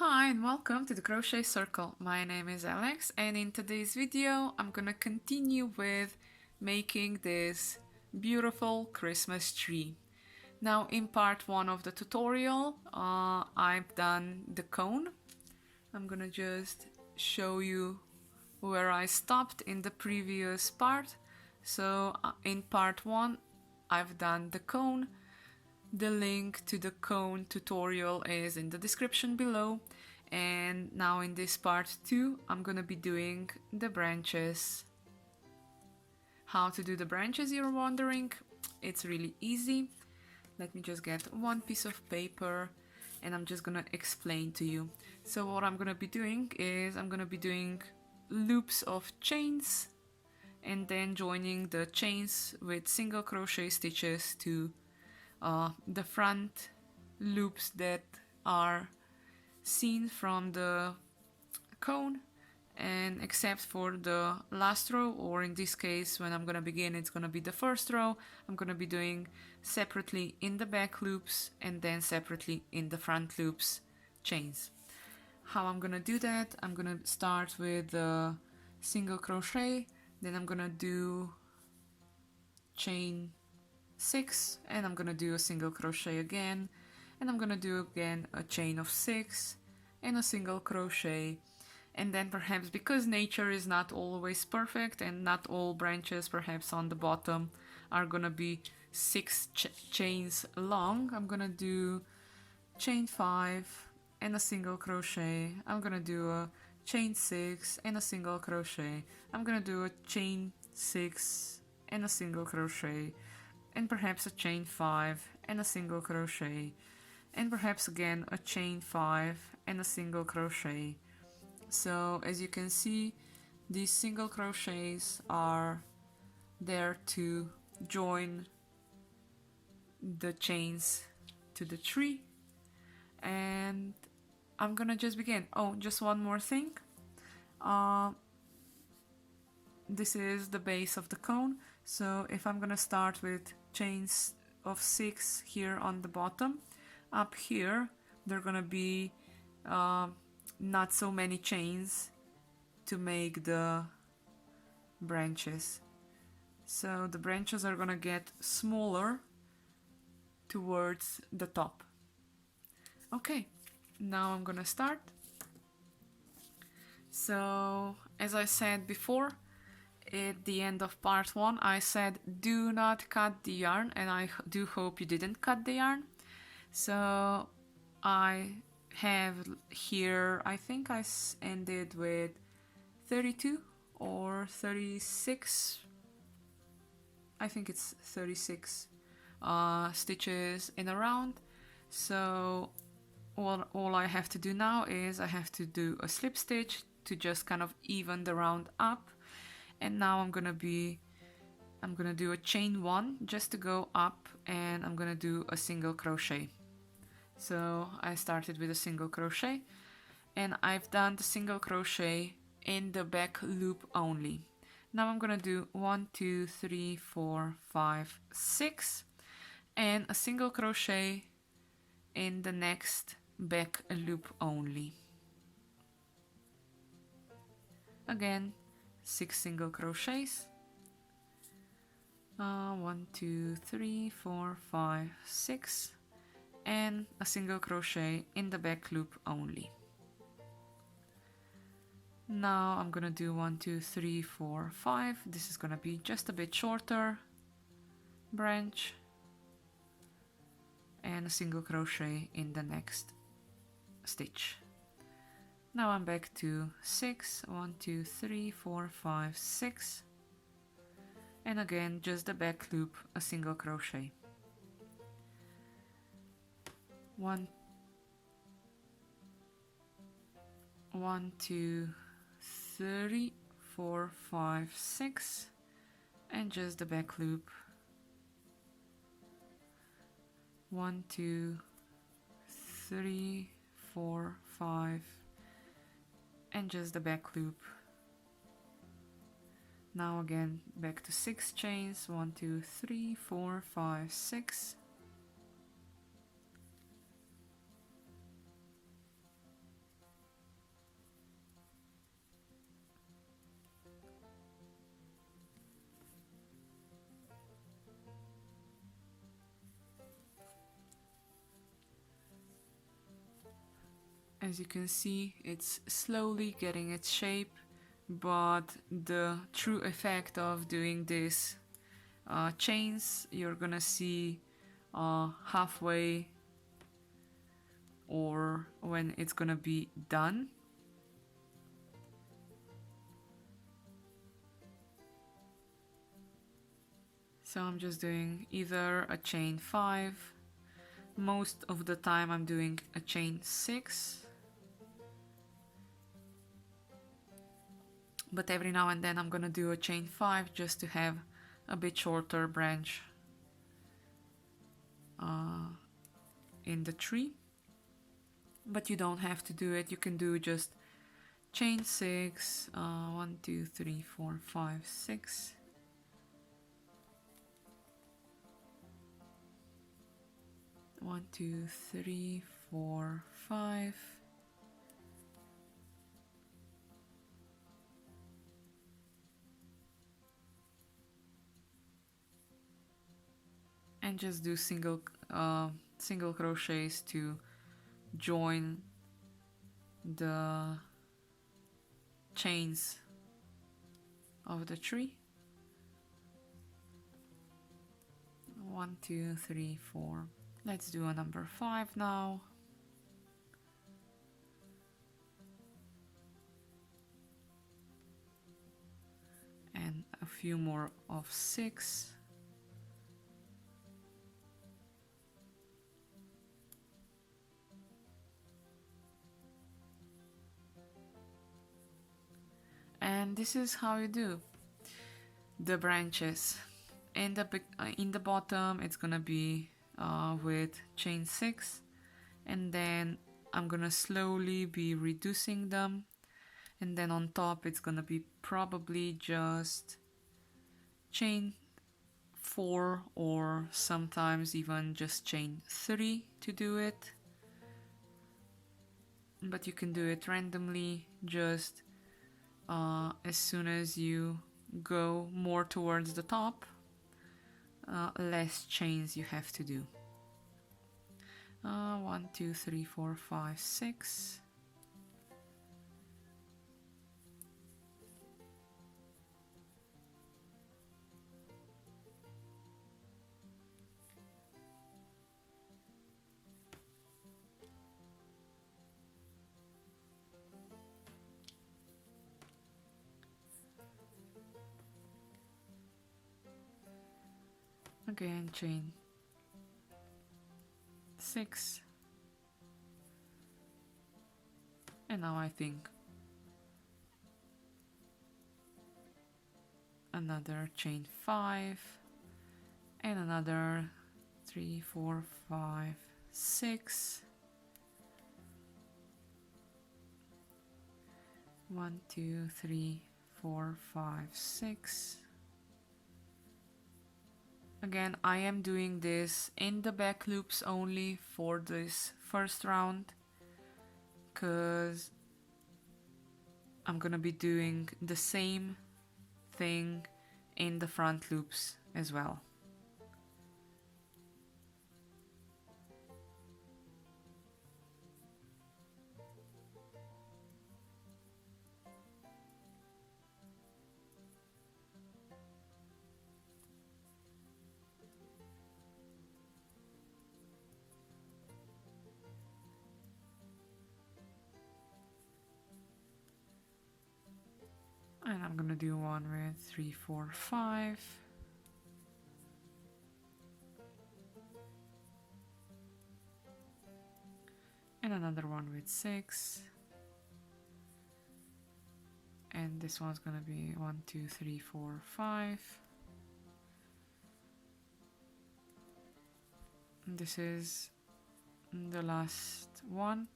Hi and welcome to the Crochet Circle. My name is Alex and in today's video I'm gonna continue with making this beautiful Christmas tree. Now in part 1 of the tutorial I've done the cone. I'm gonna just show you where I stopped in the previous part. So in part 1 I've done the cone. The link to the cone tutorial is in the description below, and now in this part 2 I'm gonna be doing the branches. How to do the branches, you're wondering? It's really easy. Let me just get one piece of paper and I'm just gonna explain to you. So what I'm gonna be doing is I'm gonna be doing loops of chains and then joining the chains with single crochet stitches to the front loops that are seen from the cone, and except for the last row, or in this case when I'm gonna begin it's gonna be the first row, I'm gonna be doing separately in the back loops and then separately in the front loops chains. How I'm gonna do that, I'm gonna start with the single crochet, then I'm gonna do chain 6 and I'm gonna do a single crochet again, and I'm gonna do again a chain of 6 and a single crochet, and then perhaps because nature is not always perfect and not all branches perhaps on the bottom are gonna be 6 chains long, I'm gonna do chain 5 and a single crochet, I'm gonna do a chain 6 and a single crochet, I'm gonna do a chain 6 and a single crochet, and perhaps a chain 5 and a single crochet, and perhaps again a chain 5 and a single crochet. So as you can see, these single crochets are there to join the chains to the tree, and I'm gonna just begin. Oh, just one more thing. This is the base of the cone, so if I'm gonna start with chains of 6 here on the bottom, up here there are gonna be not so many chains to make the branches, so the branches are gonna get smaller towards the top. Okay, now I'm gonna start. So as I said before, at the end of part 1 I said do not cut the yarn, and I do hope you didn't cut the yarn. So I have here, I think I ended with 32 or 36, I think it's 36 stitches in a round. So all I have to do now is I have to do a slip stitch to just kind of even the round up. And now I'm gonna do a chain 1 just to go up, and I'm gonna do a single crochet. So I started with a single crochet and I've done the single crochet in the back loop only. Now I'm gonna do 1, 2, 3, 4, 5, 6 and a single crochet in the next back loop only. Again, 6 single crochets, 1, 2, 3, 4, 5, 6, and a single crochet in the back loop only. Now I'm gonna do 1, 2, 3, 4, 5. This is gonna be just a bit shorter branch, and a single crochet in the next stitch. Now I'm back to 6, 1, 2, 3, 4, 5, 6, and again just the back loop, a single crochet. 1, 2, 3, 4, 5, 6, and just the back loop. 1, 2, 3, 4, 5, and just the back loop. Now again back to 6 chains, 1, 2, 3, 4, 5, 6, As you can see, it's slowly getting its shape, but the true effect of doing this chains you're gonna see halfway or when it's gonna be done. So I'm just doing either a chain 5, most of the time I'm doing a chain 6, but every now and then I'm gonna do a chain 5 just to have a bit shorter branch in the tree. But you don't have to do it, you can do just chain 6, 1, 2, 3, 4, 5, 6. One, two, three, 4, 5. And just do single crochets to join the chains of the tree. 1, 2, 3, 4. Let's do a number 5 now. And a few more of 6. And this is how you do the branches. In the bottom it's gonna be with chain 6, and then I'm gonna slowly be reducing them, and then on top it's gonna be probably just chain 4 or sometimes even just chain 3 to do it, but you can do it randomly, just as soon as you go more towards the top, less chains you have to do. 1, 2, 3, 4, 5, 6. Again, chain 6, and now I think another chain 5 and another 3, 4, 5, 6. 1, 2, 3, 4, 5, 6. Again, I am doing this in the back loops only for this first round, because I'm gonna be doing the same thing in the front loops as well. And I'm gonna do one with 3, 4, 5. And another one with 6. And this one's gonna be 1, 2, 3, 4, 5. And this is the last one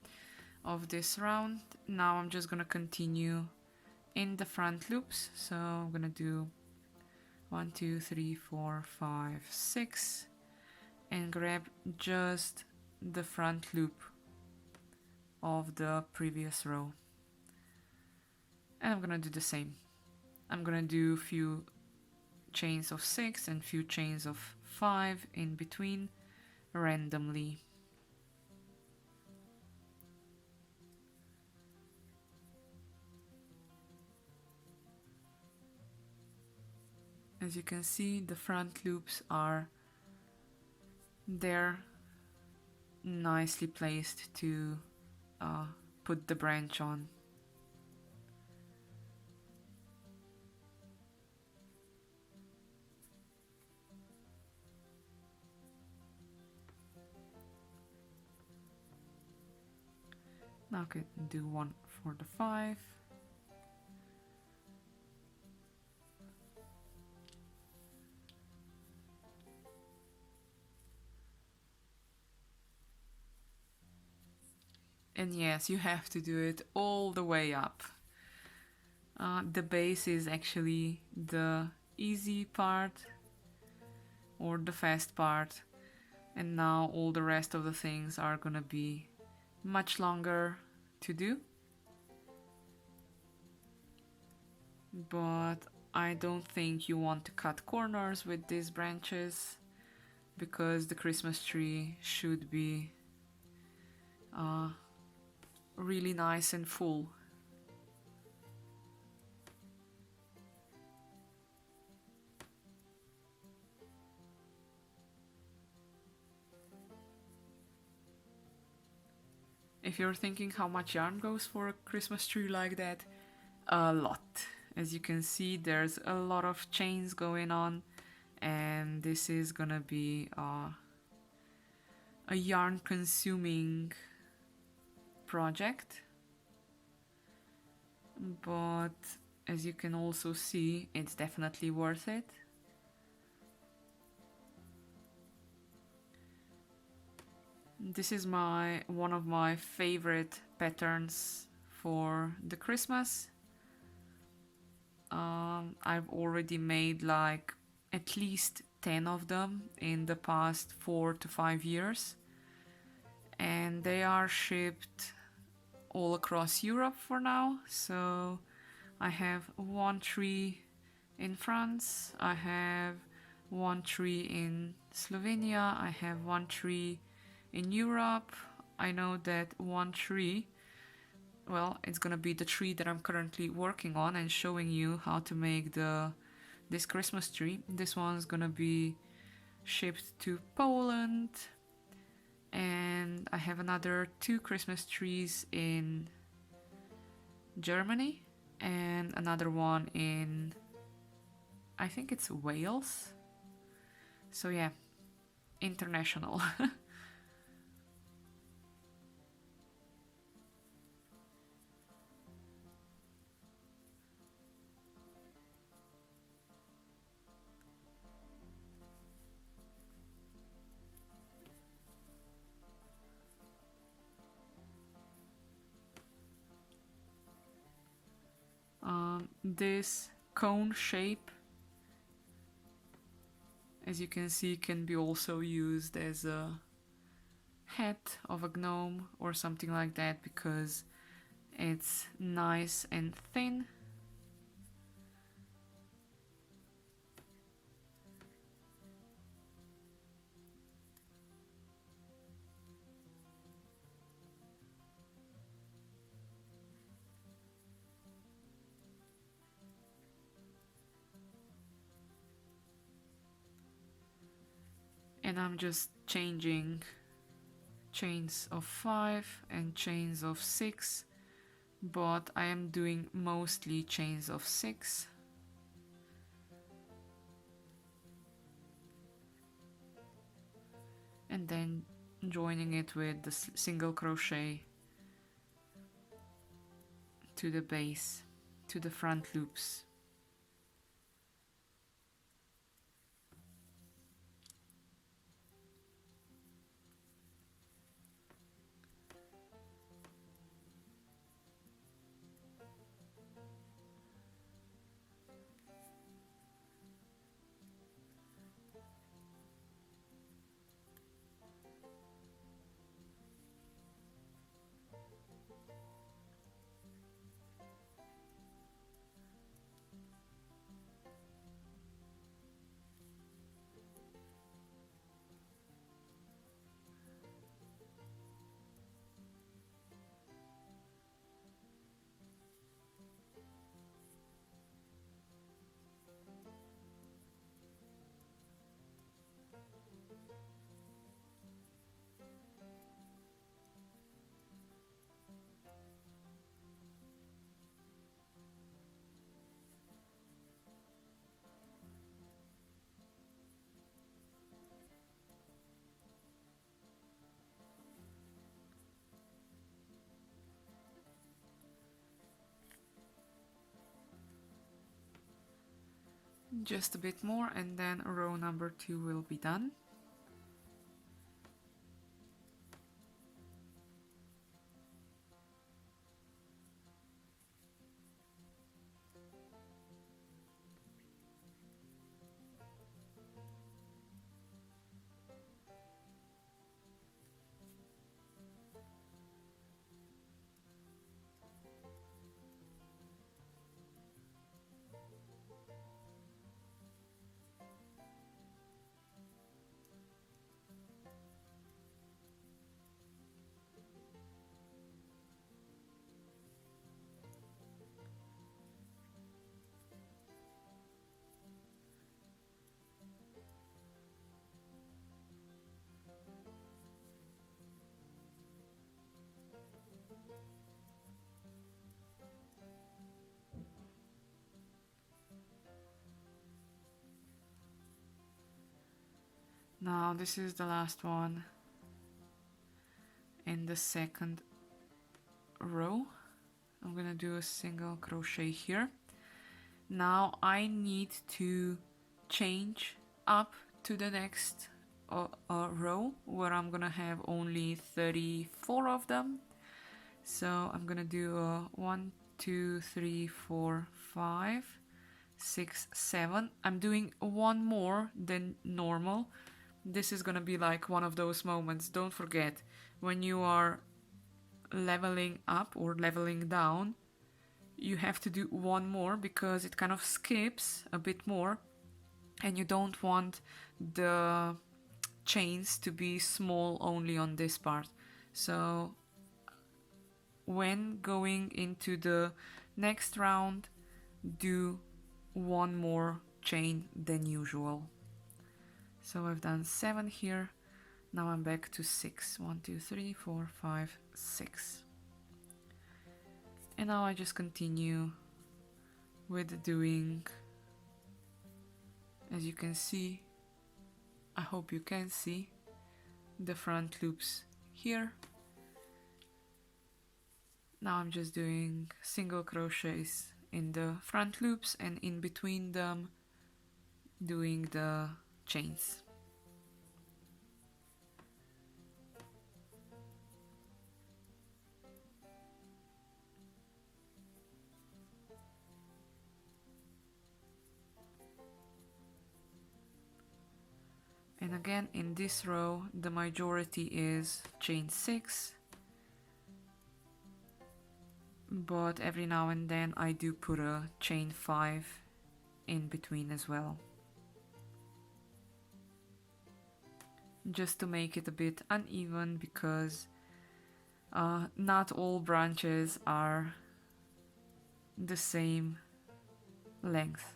of this round. Now I'm just gonna continue in the front loops, so I'm gonna do 1, 2, 3, 4, 5, 6 and grab just the front loop of the previous row, and I'm gonna do the same. I'm gonna do few chains of 6 and few chains of 5 in between randomly. As you can see, the front loops are there, nicely placed to put the branch on. Now I can do one for the 5. And yes, you have to do it all the way up. The base is actually the easy part or the fast part, and now all the rest of the things are gonna be much longer to do. But I don't think you want to cut corners with these branches, because the Christmas tree should be really nice and full. If you're thinking how much yarn goes for a Christmas tree like that, a lot. As you can see, there's a lot of chains going on, and this is gonna be a yarn consuming project. But as you can also see, it's definitely worth it. This is one of my favorite patterns for the Christmas. I've already made like at least 10 of them in the past 4 to 5 years, and they are shipped all across Europe for now. So I have one tree in France, I have one tree in Slovenia, I have one tree in Europe. I know that one tree, well, it's gonna be the tree that I'm currently working on and showing you how to make this Christmas tree. This one's gonna be shipped to Poland, and I have another 2 Christmas trees in Germany and another one in, I think it's Wales. So yeah, international. This cone shape, as you can see, can be also used as a hat of a gnome or something like that, because it's nice and thin. And I'm just changing chains of 5 and chains of 6, but I am doing mostly chains of 6. And then joining it with the single crochet to the base, to the front loops. Just a bit more and then row number 2 will be done. Now this is the last one in the second row. I'm gonna do a single crochet here. Now I need to change up to the next row where I'm gonna have only 34 of them. So I'm gonna do 1, 2, 3, 4, 5, 6, 7. I'm doing one more than normal. This is gonna be like one of those moments. Don't forget, when you are leveling up or leveling down, you have to do one more because it kind of skips a bit more and you don't want the chains to be small only on this part. So when going into the next round, do one more chain than usual. So I've done 7 here. Now I'm back to 6. 1, 2, 3, 4, 5, 6. And now I just continue with doing, as you can see, I hope you can see, the front loops here. Now I'm just doing single crochets in the front loops and in between them doing the chains. And again, in this row, the majority is chain 6, but every now and then I do put a chain 5 in between as well, just to make it a bit uneven, because not all branches are the same length.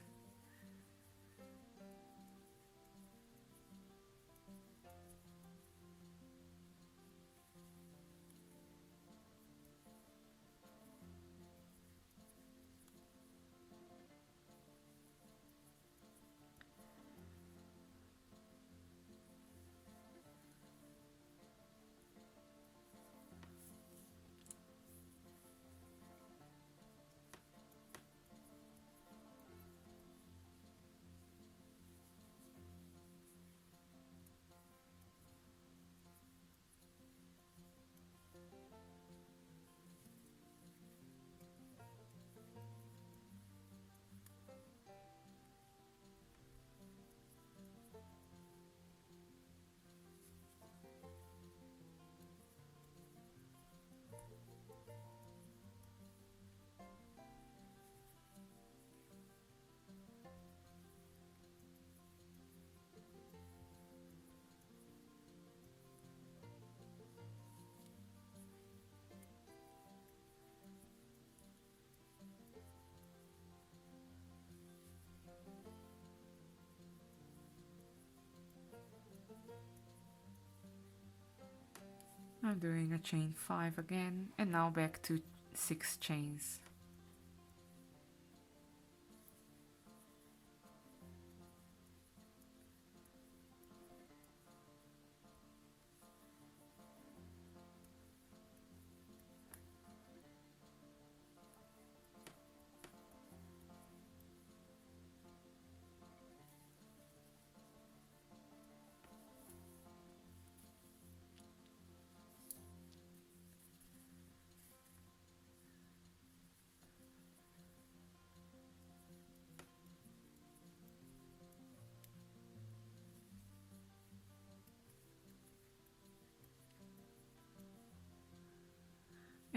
I'm doing a chain 5 again, and now back to 6 chains.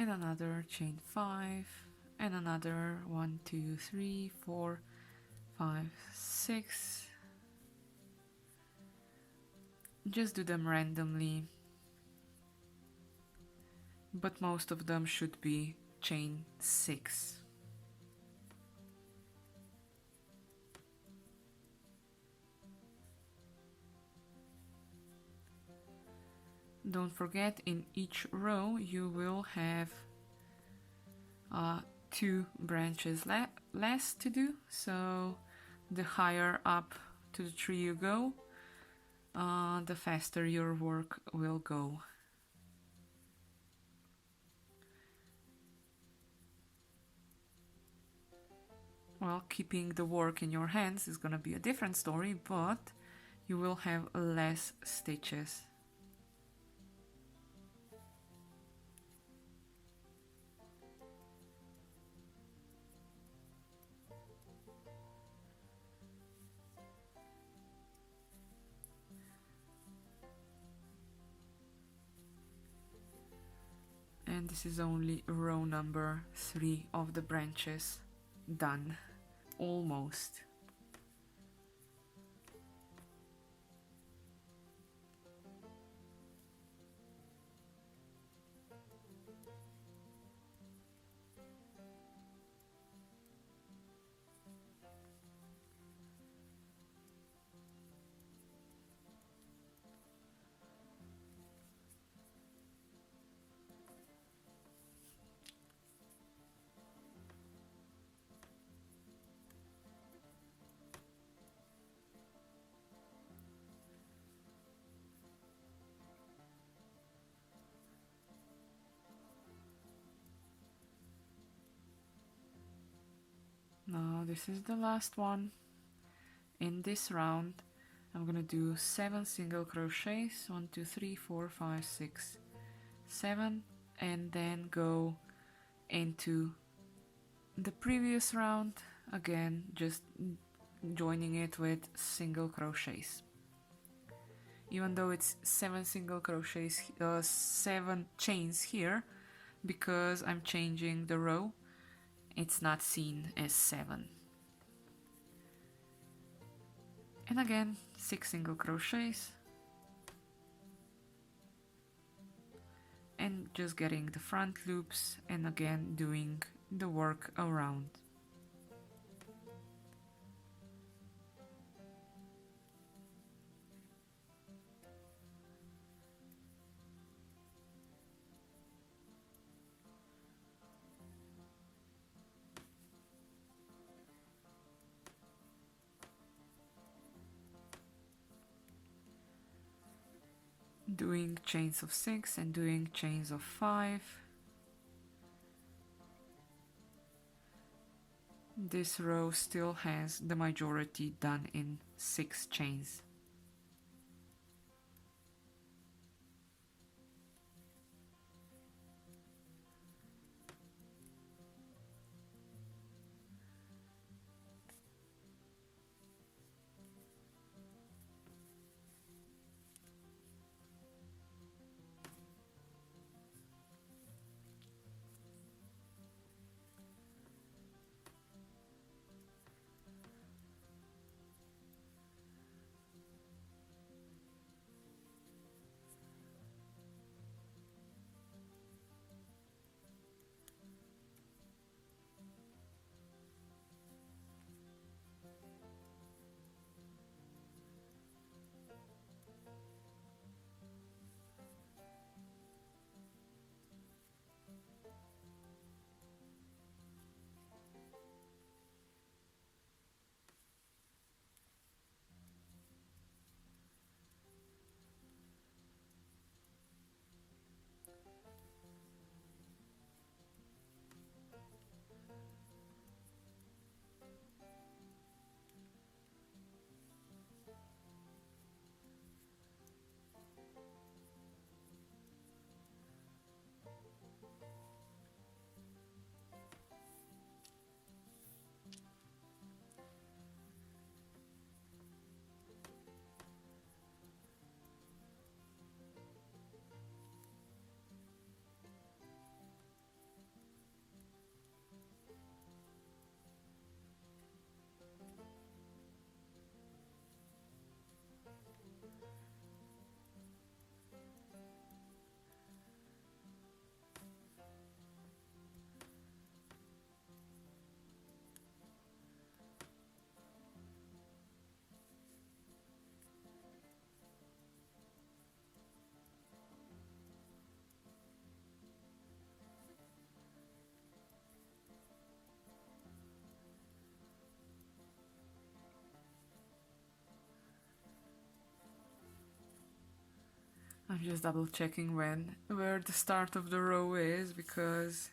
and another chain 5, and another 1, 2, 3, 4, 5, 6. Just do them randomly, but most of them should be chain 6. Don't forget, in each row you will have 2 branches less to do, so the higher up to the tree you go, the faster your work will go. Well, keeping the work in your hands is gonna be a different story, but you will have less stitches. And this is only row number 3 of the branches done. Almost. Now this is the last one. In this round I'm gonna do 7 single crochets, 1, 2, 3, 4, 5, 6, 7, and then go into the previous round again, just joining it with single crochets. Even though it's 7 single crochets, 7 chains here, because I'm changing the row, it's not seen as 7. And again, 6 single crochets, and just getting the front loops, and again doing the work around. Doing chains of 6 and doing chains of 5. This row still has the majority done in 6 chains. I'm just double checking where the start of the row is, because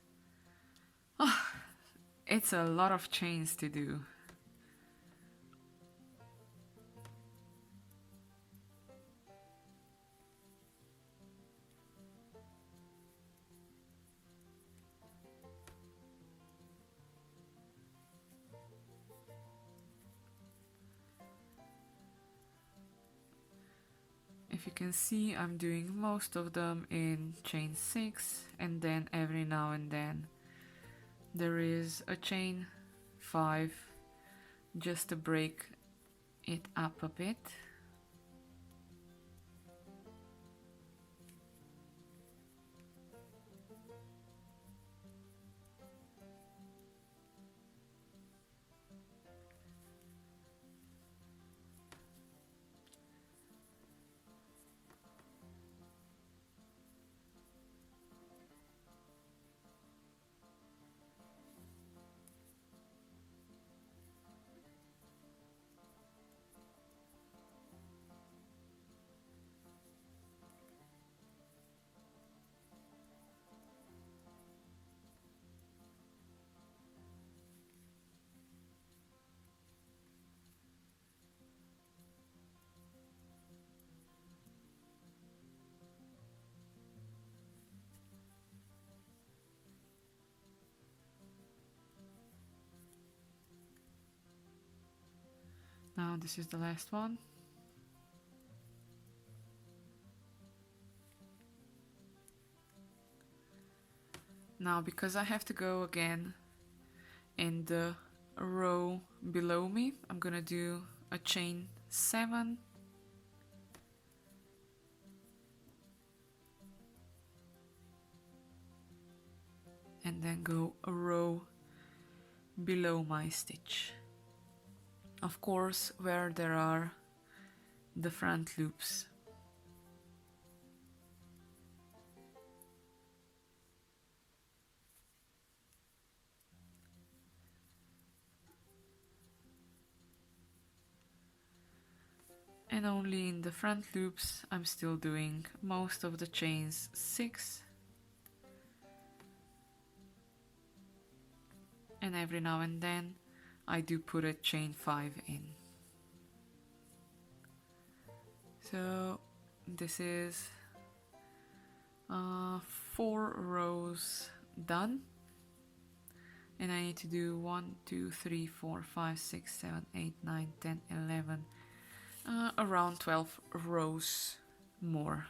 it's a lot of chains to do. If you can see, I'm doing most of them in chain 6, and then every now and then there is a chain 5 just to break it up a bit. Now this is the last one. Now, because I have to go again in the row below me, I'm gonna do a chain 7, and then go a row below my stitch. Of course, where there are the front loops. And only in the front loops I'm still doing most of the chains 6, and every now and then I do put a chain 5 in. So this is 4 rows done, and I need to do 1, 2, 3, 4, 5, 6, 7, 8, 9, 10, 11, around 12 rows more.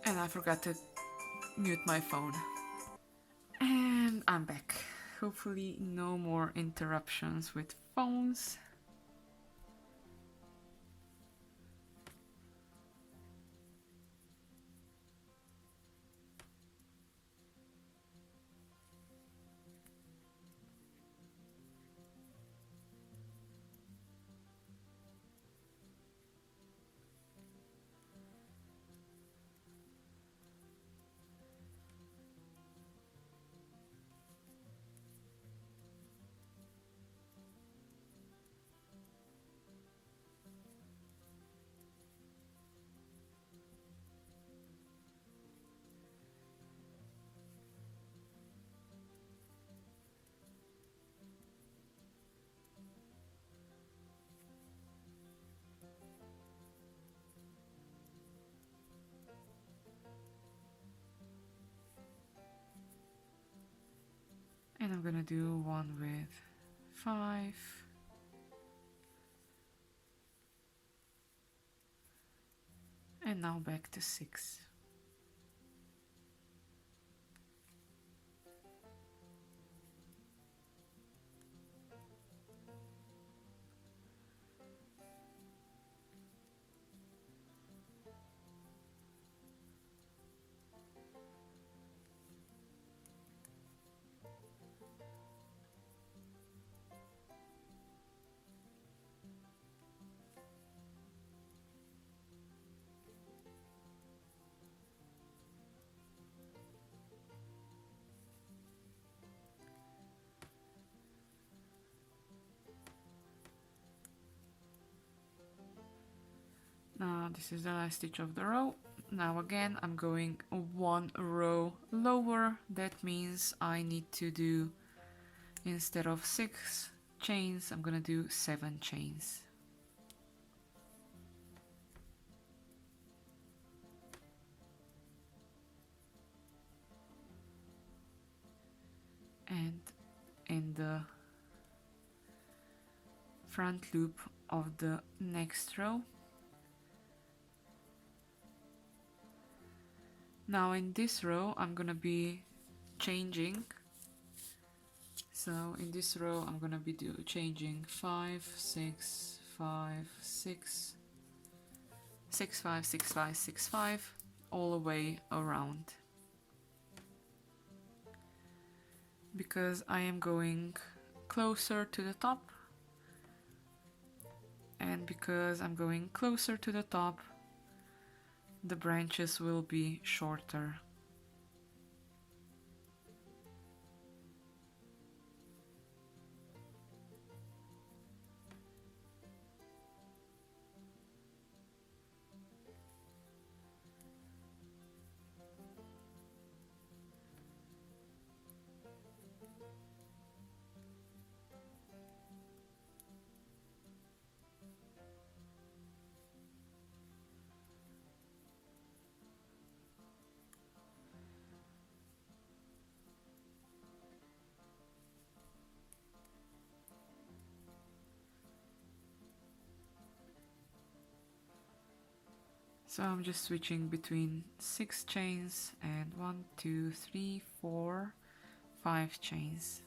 And I forgot to mute my phone. And I'm back. Hopefully no more interruptions with phones. And I'm gonna do one with 5. And now back to 6. Now this is the last stitch of the row. Now again I'm going one row lower. That means I need to do, instead of 6 chains, I'm gonna do 7 chains. And in the front loop of the next row. Now in this row I'm gonna be changing. So in this row I'm gonna be changing 5, 6, 5, 6, 6, 5, 6, 5, 6, 5 all the way around. Because I am going closer to the top, and because I'm going closer to the top, the branches will be shorter. So I'm just switching between 6 chains and 1, 2, 3, 4, 5 chains.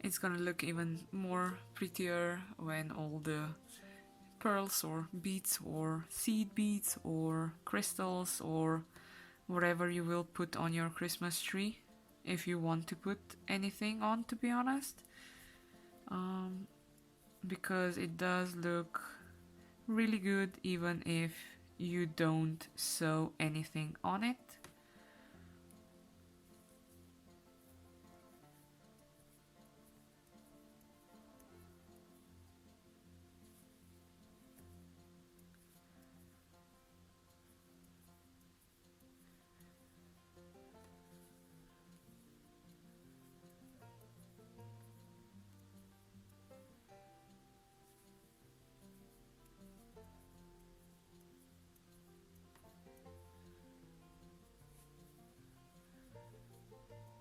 It's gonna look even more prettier when all the pearls or beads or seed beads or crystals or whatever you will put on your Christmas tree, if you want to put anything on, to be honest, because it does look really good even if you don't sew anything on it.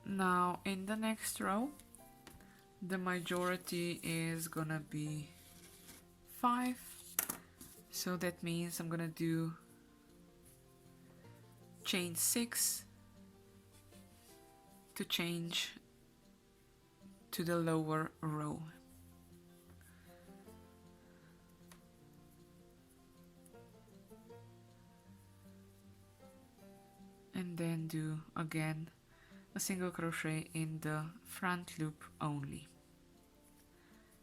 Now in the next row, the majority is gonna be 5, so that means I'm gonna do chain 6 to change to the lower row. And then do again a single crochet in the front loop only,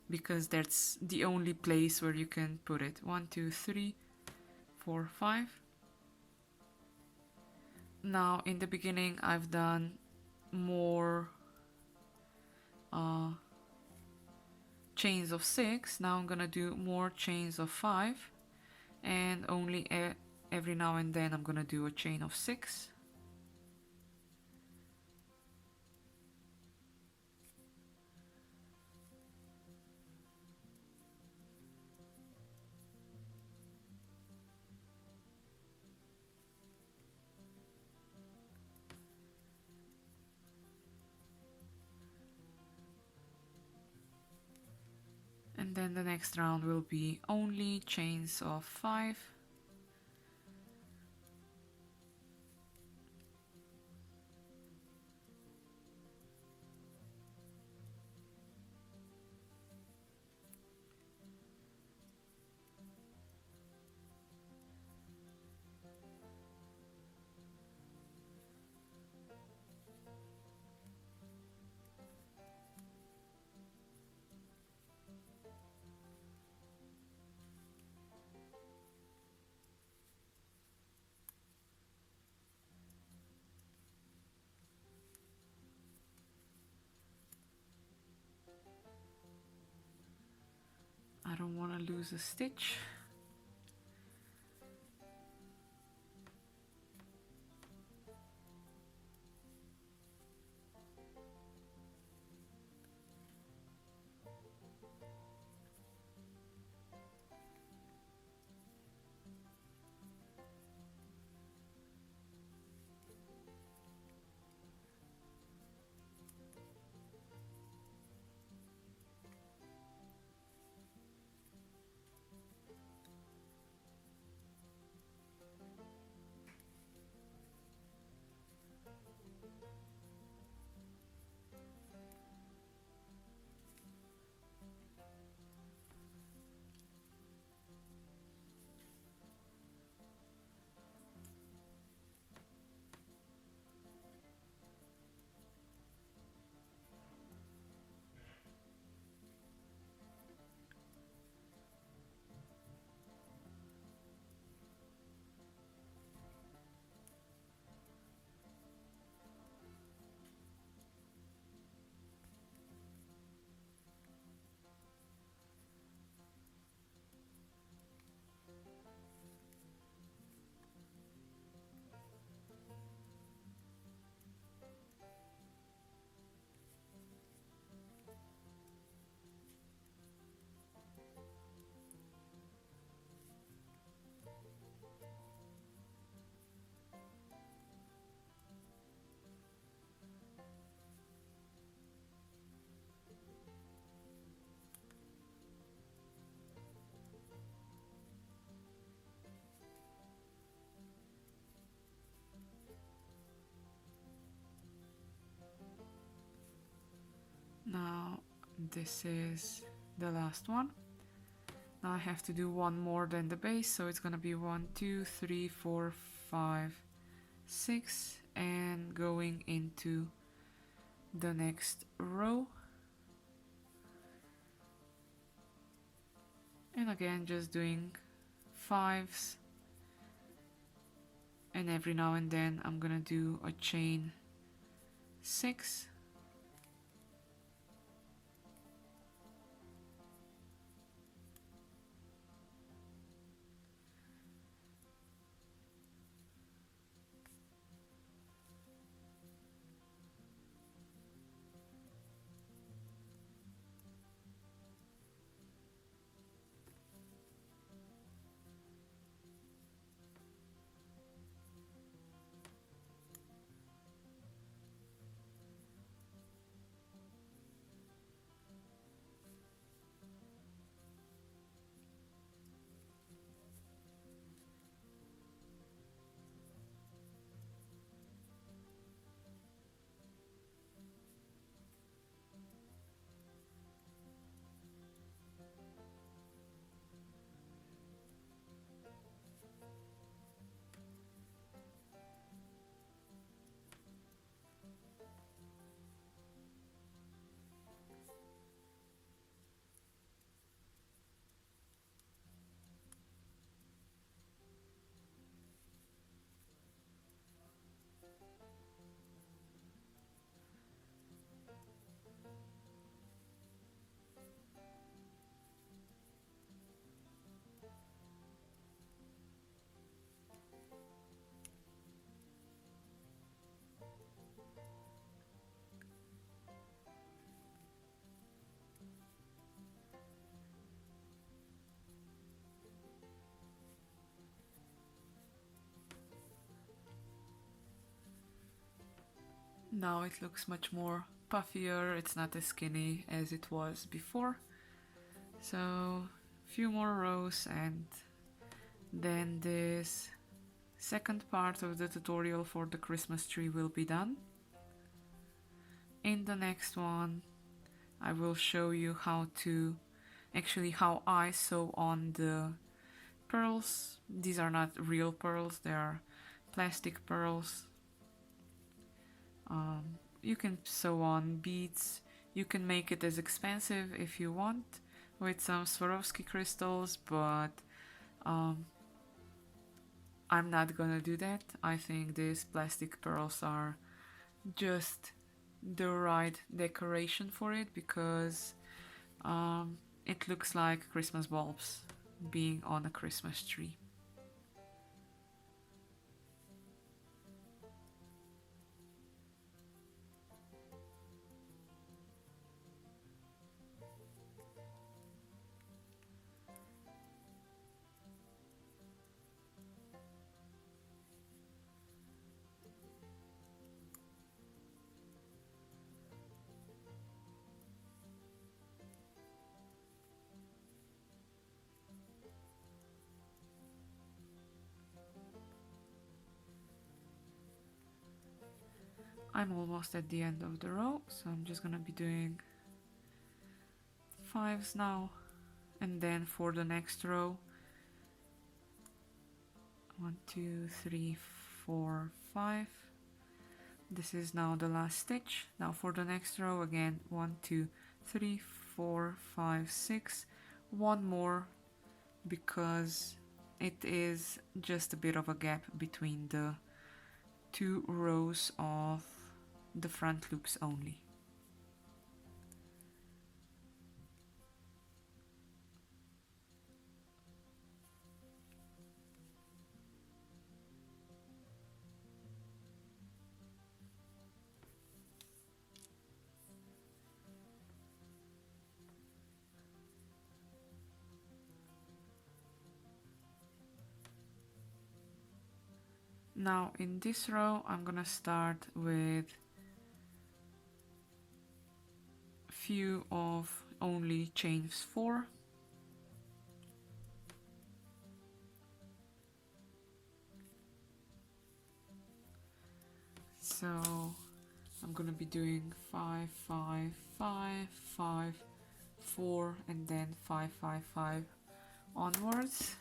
because that's the only place where you can put it. 1, 2, 3, 4, 5. Now in the beginning I've done more chains of 6. Now I'm gonna do more chains of 5, and only every now and then I'm gonna do a chain of 6. And then the next round will be only chains of 5. I don't want to lose a stitch. Now this is the last one. Now I have to do one more than the base, so it's gonna be 1, 2, 3, 4, 5, 6, and going into the next row. And again just doing 5s, and every now and then I'm gonna do a chain 6. Now it looks much more puffier, it's not as skinny as it was before. So a few more rows and then this second part of the tutorial for the Christmas tree will be done. In the next one I will show you how I sew on the pearls. These are not real pearls, they are plastic pearls. You can sew on beads, you can make it as expensive if you want with some Swarovski crystals, but I'm not gonna do that. I think these plastic pearls are just the right decoration for it because it looks like Christmas bulbs being on a Christmas tree. I'm almost at the end of the row, so I'm just gonna be doing 5s now, and then for the next row 1, 2, 3, 4, 5. This is now the last stitch. Now for the next row again 1, 2, 3, 4, 5, 6. One more because it is just a bit of a gap between the two rows of the front loops only. Now in this row I'm gonna start with few of only chains 4. So I'm gonna be doing 5, 5, 5, 5, 4 and then 5, 5, 5 onwards.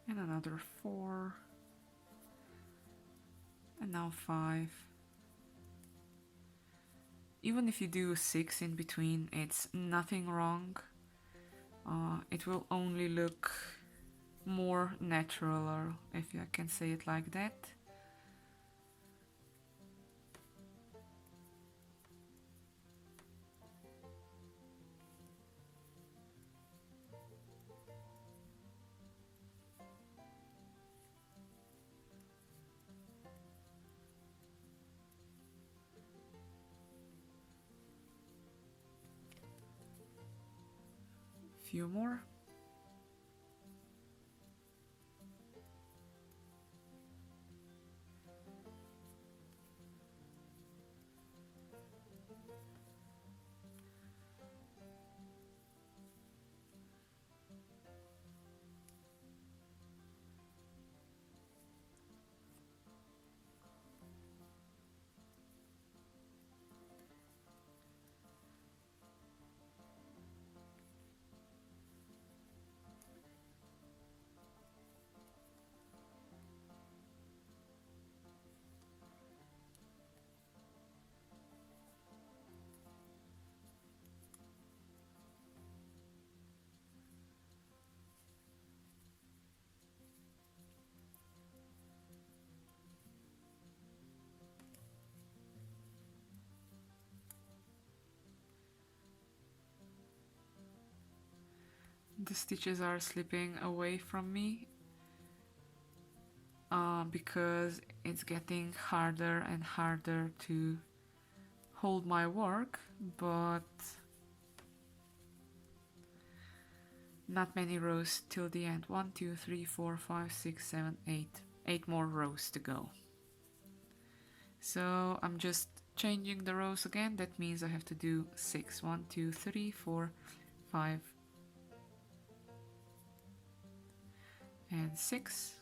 And another 4, and now 5. Even if you do 6 in between, it's nothing wrong. It will only look more natural, if I can say it like that. Few more. The stitches are slipping away from me because it's getting harder and harder to hold my work, but not many rows till the end. 1, 2, 3, 4, 5, 6, 7, 8. 8 more rows to go. So I'm just changing the rows again. That means I have to do 6. 1, 2, 3, 4, 5, and 6.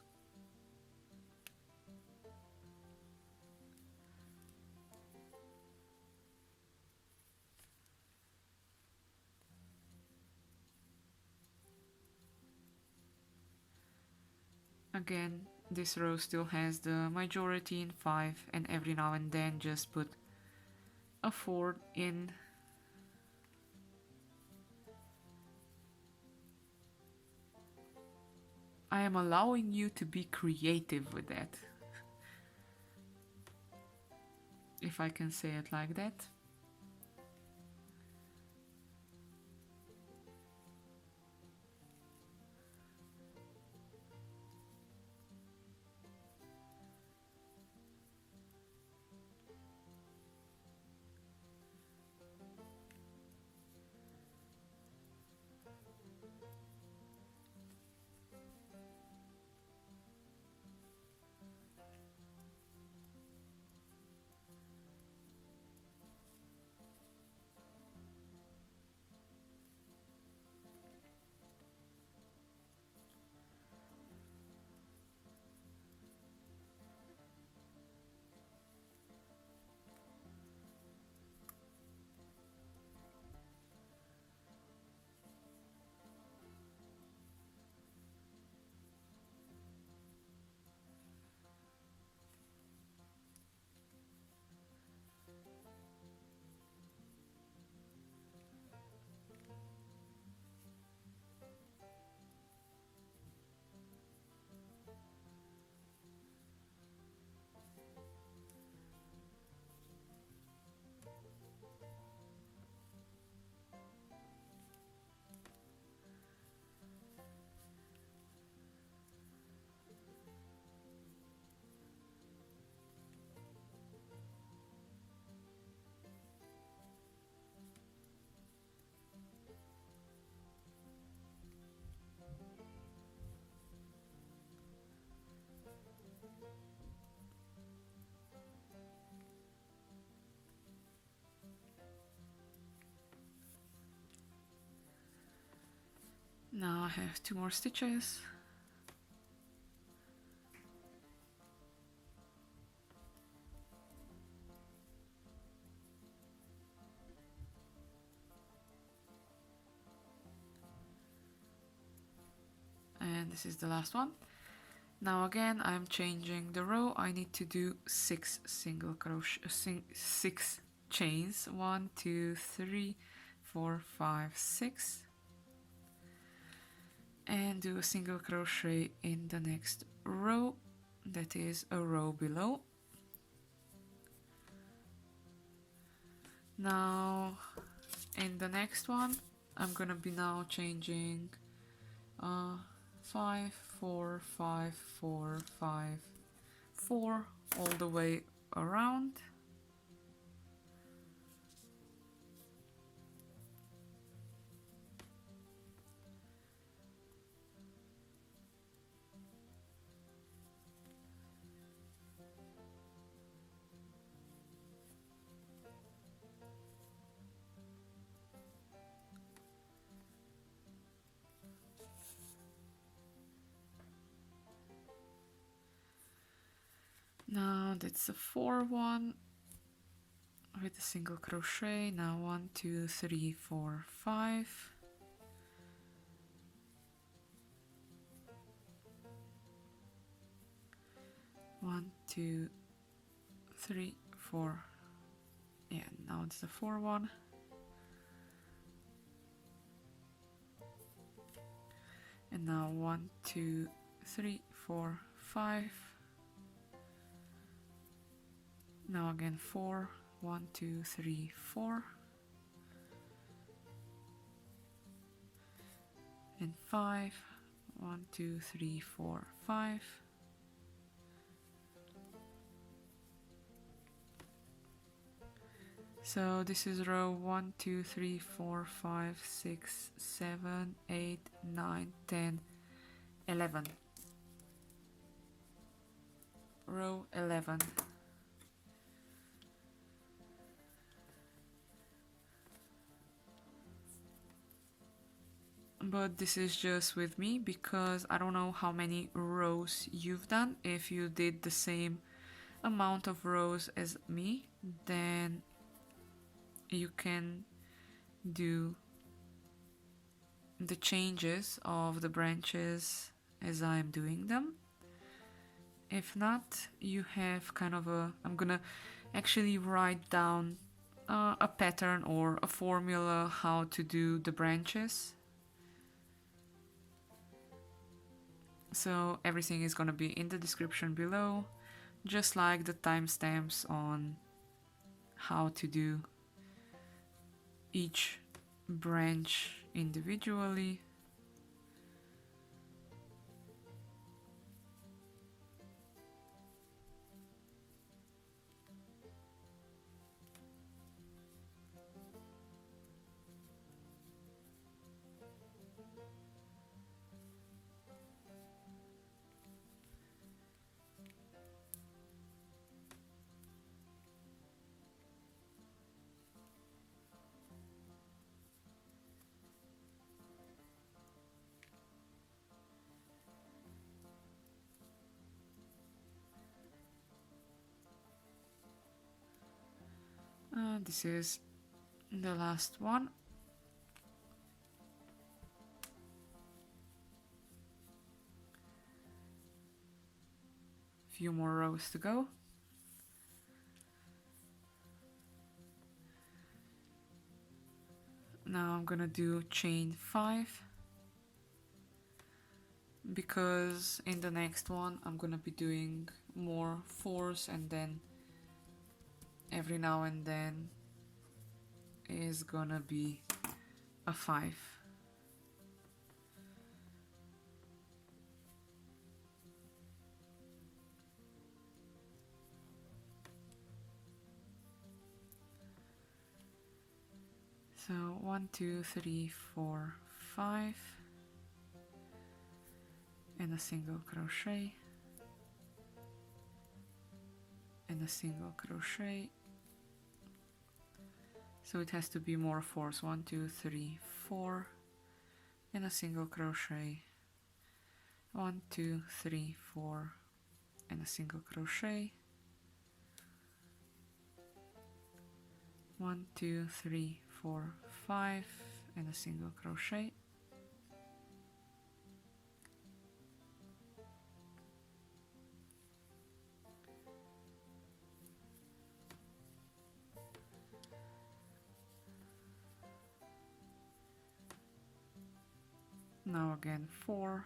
Again, this row still has the majority in 5, and every now and then just put a 4 in. I am allowing you to be creative with that, if I can say it like that. Now I have 2 more stitches. And this is the last one. Now again, I'm changing the row. I need to do 6 single crochet, 6 chains. 1, 2, 3, 4, 5, 6. And do a single crochet in the next row, that is a row below. Now in the next one I'm gonna be now changing 5, 4, 5, 4, 5, 4 all the way around. Now that's a 4 one with a single crochet. Now 1, 2, 3, 4, 5. One, 2, 3, 4. Yeah, now it's the 4 one. And now 1, 2, 3, 4, 5. Now again 4, 1, 2, 3, 4. and 5. 1, 2, 3, 4, 5. So this is row 1, 2, 3, 4, 5, 6, 7, 8, 9, 10, 11. Row 11. But this is just with me because I don't know how many rows you've done. If you did the same amount of rows as me, then you can do the changes of the branches as I'm doing them. If not, you have kind of a, I'm gonna actually write down a pattern or a formula how to do the branches. So everything is gonna be in the description below, just like the timestamps on how to do each branch individually. This is the last one. Few more rows to go. Now I'm gonna do chain 5 because in the next one I'm gonna be doing more 4s, and then every now and then is gonna be a 5. So 1, 2, 3, 4, 5, and a single crochet, and a single crochet. So it has to be more 4s. 1, 2, 3, 4, and a single crochet. 1, 2, 3, 4, and a single crochet. 1, 2, 3, 4, 5, and a single crochet. Now again 4.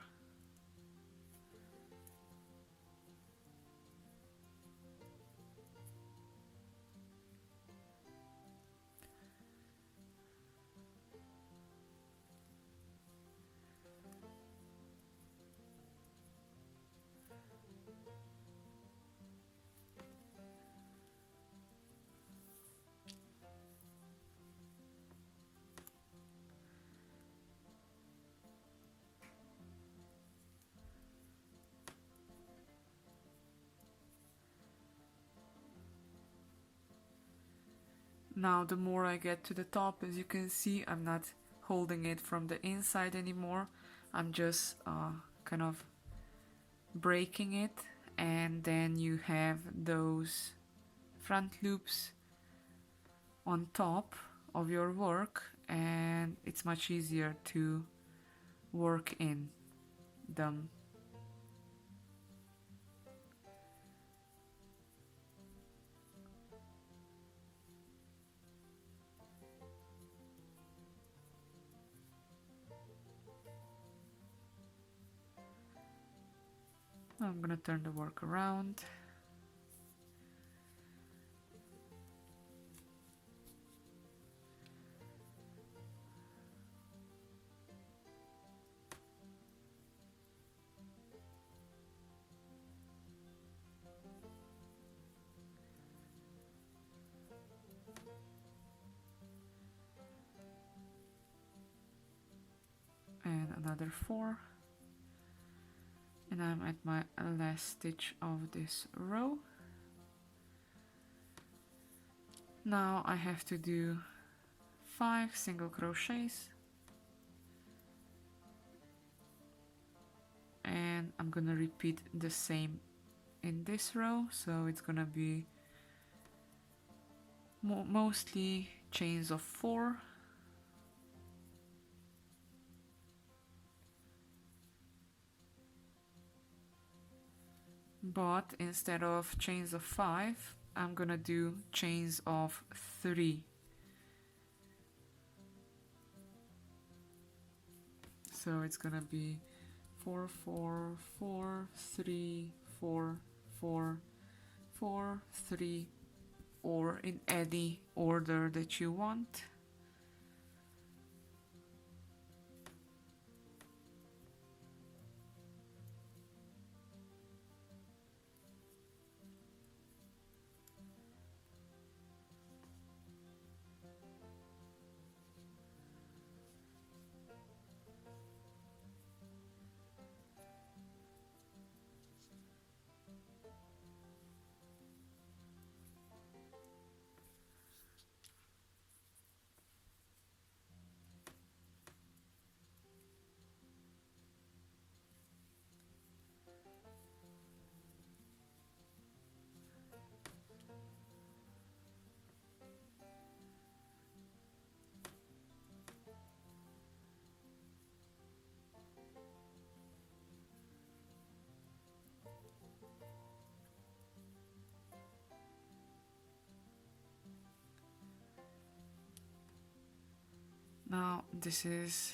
Now the more I get to the top, as you can see, I'm not holding it from the inside anymore. I'm just kind of breaking it, and then you have those front loops on top of your work, and it's much easier to work in them. I'm gonna turn the work around. another 4, and I'm at my last stitch of this row. Now I have to do 5 single crochets, and I'm gonna repeat the same in this row, so it's gonna be mostly chains of 4, but instead of chains of 5, I'm gonna do chains of 3. So it's gonna be 4, 4, 4, 3, 4, 4, 4, 3, or in any order that you want. Now this is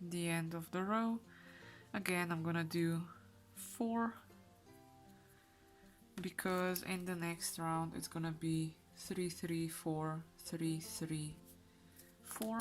the end of the row. Again, I'm gonna do 4, because in the next round it's gonna be 3, 3, 4, 3, 3, 4.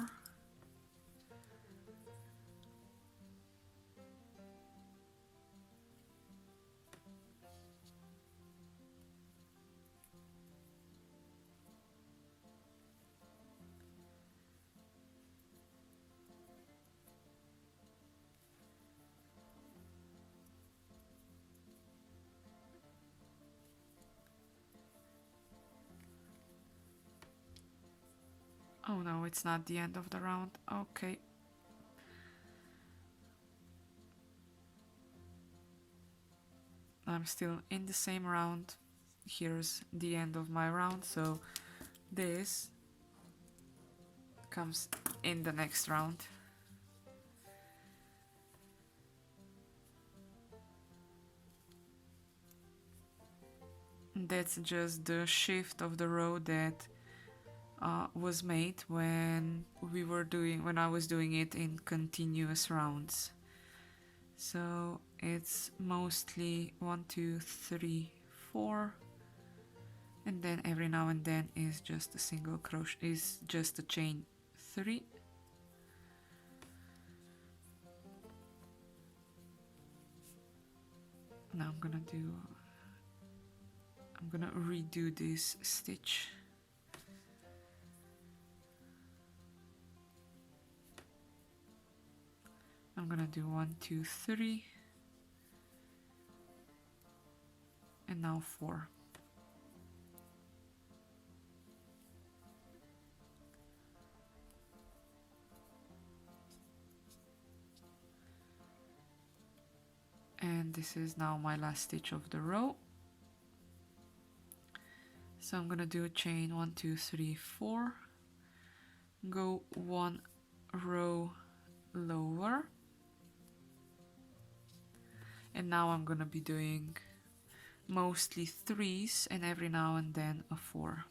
Oh no, it's not the end of the round. Okay. I'm still in the same round. Here's the end of my round, so this comes in the next round. That's just the shift of the row that was made when I was doing it in continuous rounds. So it's mostly 1, 2, 3, 4, and then every now and then is just a single crochet, is just a chain 3. Now I'm gonna redo this stitch. I'm gonna do 1, 2, 3, and now 4. And this is now my last stitch of the row. So I'm gonna do a chain 1, 2, 3, 4, go 1 row lower, and now I'm gonna be doing mostly 3s and every now and then a 4.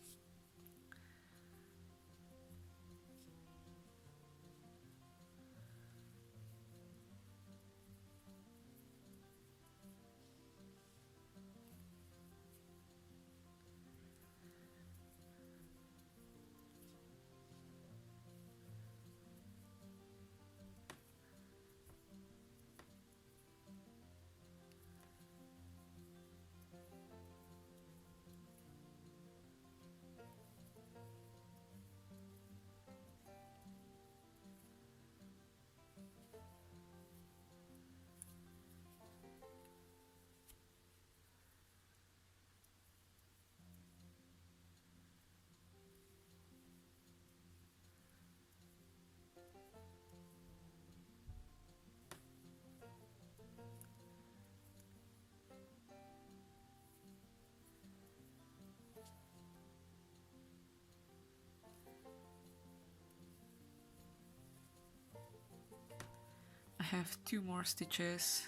have 2 more stitches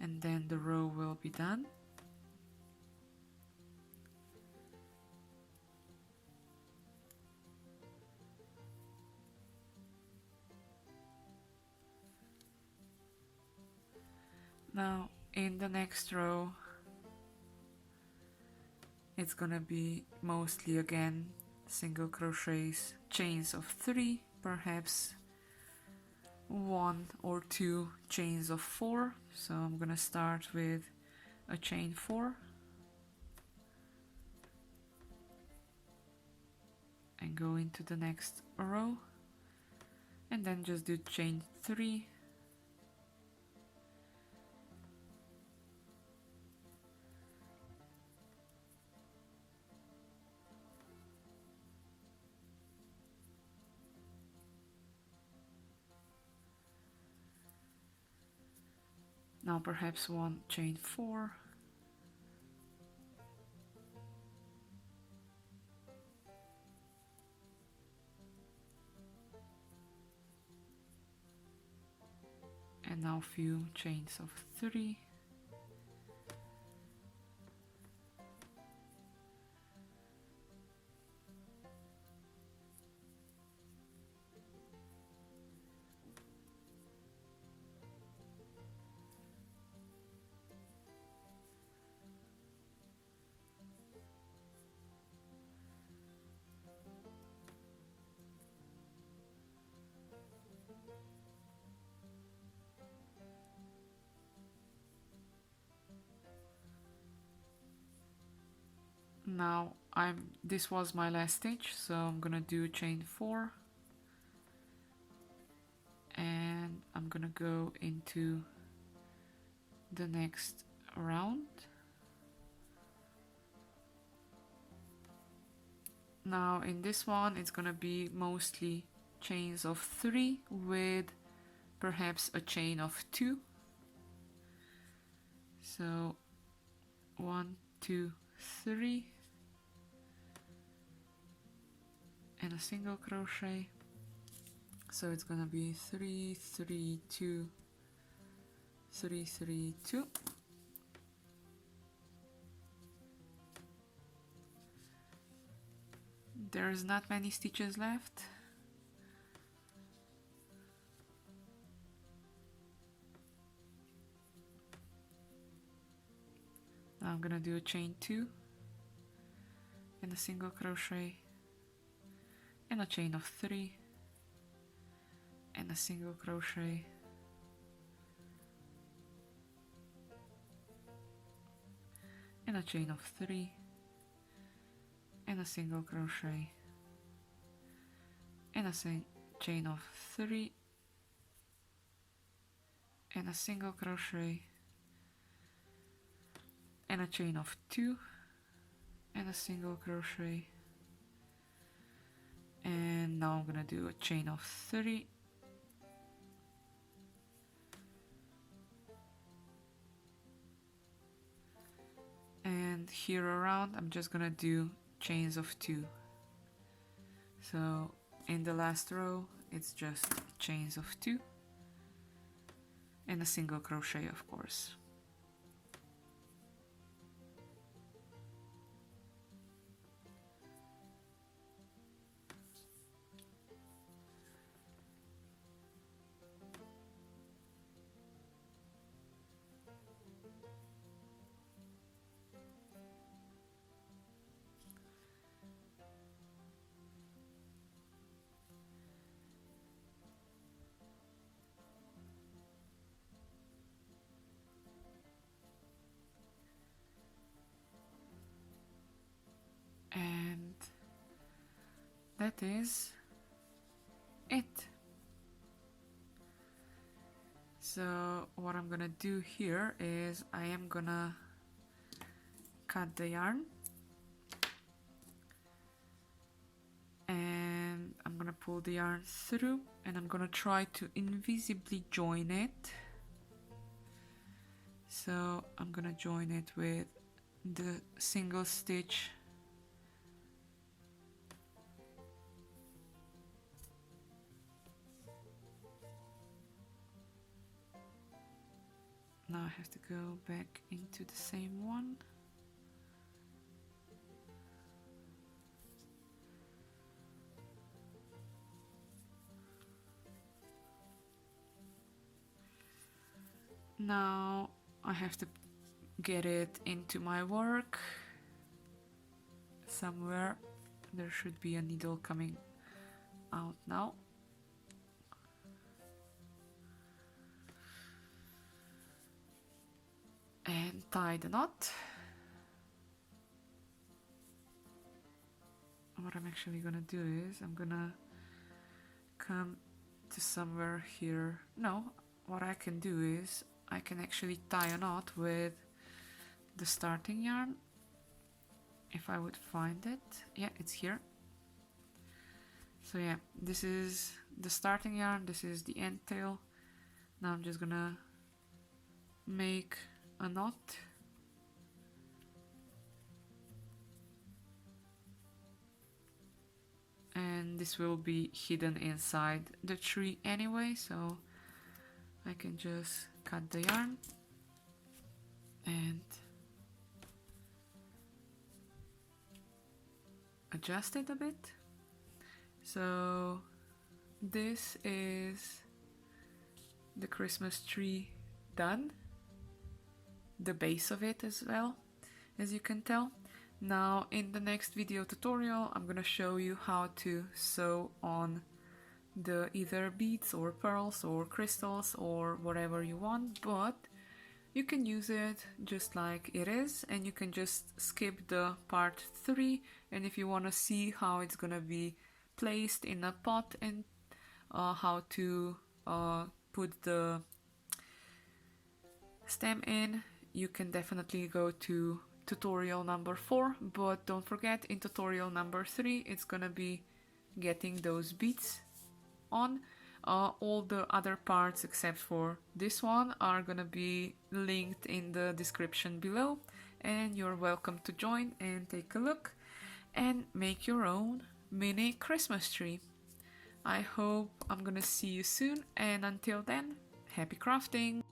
and then the row will be done. Now in the next row it's gonna be mostly again single crochets, chains of 3, perhaps 1 or 2 chains of 4. So I'm gonna start with a chain 4 and go into the next row and then just do chain 3 . Now perhaps 1 chain 4 . And now few chains of 3 . Now this was my last stitch, so I'm gonna do chain 4 and I'm gonna go into the next round. Now in this one it's gonna be mostly chains of 3 with perhaps a chain of 2. So 1, 2, 3 and a single crochet. So it's gonna be 3, 3, 2, 3, 3, 2. There's not many stitches left. Now I'm gonna do a chain 2 and a single crochet and a chain of 3 and a single crochet and a chain of 3 and a single crochet and a chain of 3 and a single crochet and a chain of 2 and a single crochet, and now I'm gonna do a chain of 3 and here around I'm just gonna do chains of 2. So in the last row it's just chains of 2 and a single crochet, of course. And that is it. So what I'm gonna do here is I am gonna cut the yarn and I'm gonna pull the yarn through and I'm gonna try to invisibly join it. So I'm gonna join it with the single stitch Now I have to go back into the same one. Now I have to get it into my work somewhere. There should be a needle coming out now. And tie the knot. What I'm actually gonna do is I'm gonna come to somewhere here. No, what I can do is I can actually tie a knot with the starting yarn. If I would find it. Yeah, it's here. So yeah, this is the starting yarn, this is the end tail. Now I'm just gonna make a knot. And this will be hidden inside the tree anyway, so I can just cut the yarn and adjust it a bit. So this is the Christmas tree done, the base of it as well, as you can tell. Now in the next video tutorial I'm gonna show you how to sew on the either beads or pearls or crystals or whatever you want, but you can use it just like it is, and you can just skip the part 3, and if you want to see how it's gonna be placed in a pot and how to put the stem in, you can definitely go to tutorial number 4, but don't forget, in tutorial number 3 it's gonna be getting those beads on. All the other parts except for this one are gonna be linked in the description below, and you're welcome to join and take a look and make your own mini Christmas tree. I hope I'm gonna see you soon, and until then, happy crafting!